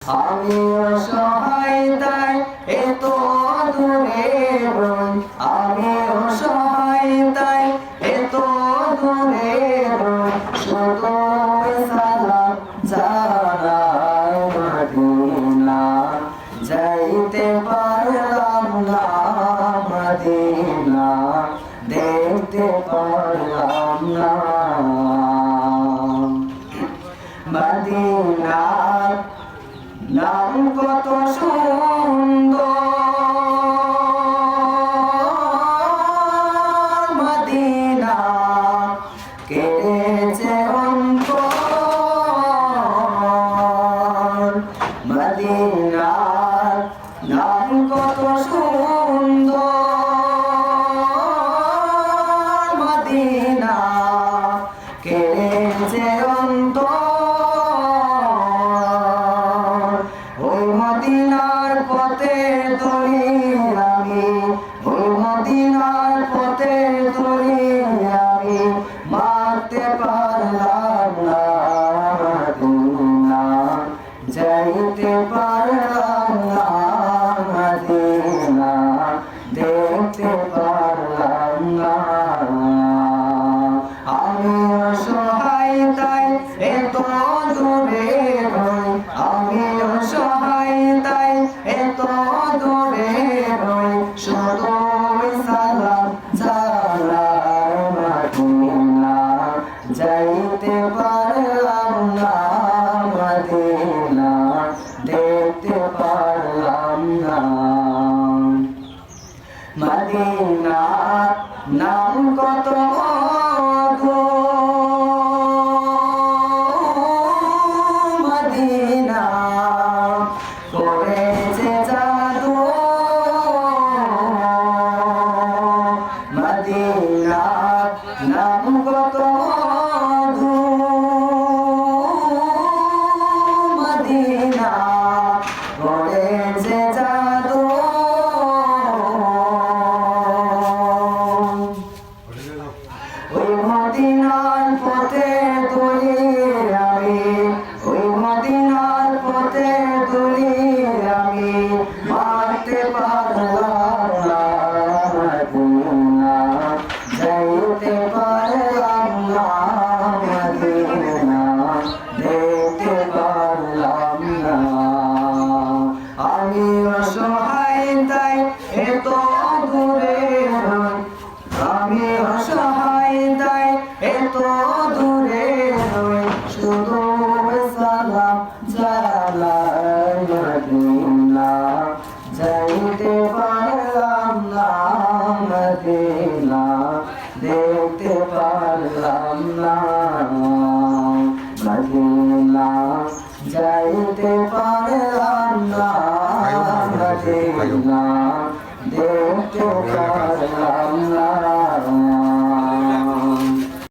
আমি অসহায় তাই এত দূরে রই, আমি অসহায় তাই এত দূরে রই, শুধু সালাম জানাই মদিনা, যাইতে পারলাম না মদিনা, দেখতে পারলাম না মদিনা। নাম কত সুন্দর মদিনা, কেড়েছে অন্তর মদিনা। নাম কত সুন্দর মদিনা, কেড়েছে অন্তর। মদিনার পথে ধরি আমি, ওই মদিনার পথে ধরি আমি, মারতে পারলাম না মদিনা, যাইতে পারলাম না মদিনা, দেখতে পারলাম না। আমি অসহায় তাই এত দূরে রই, আমি অসহায় তাই এত দূরে রই, শুধু সালাম জানাই মদিনা, যাইতে পারলাম না মদিনা, দেখতে পারলাম না মদিনা। নাম কত মধু মদিনা, করেছে জাদু মদিনা। নাম কত মধু মদিনা, করেছে জাদু। ওই মদিনার পথে ধরি আমি, ওই মদিনার পথে ধরি আমি, মারতে পারলাম না মদিনা, যাইতে পারলাম না মদিনা, দেখতে পারলাম না। আমি অসহায় তাই এত দূরে রই, আমি অসহায় তাই এত দূরে রই, শুধু সালাম জানাই মদিনা, যাইতে পারলাম না মদিনা, দেখতে পারলাম না মদিনা, যাইতে পারলাম না মদিনা, দেখতে পারলাম না।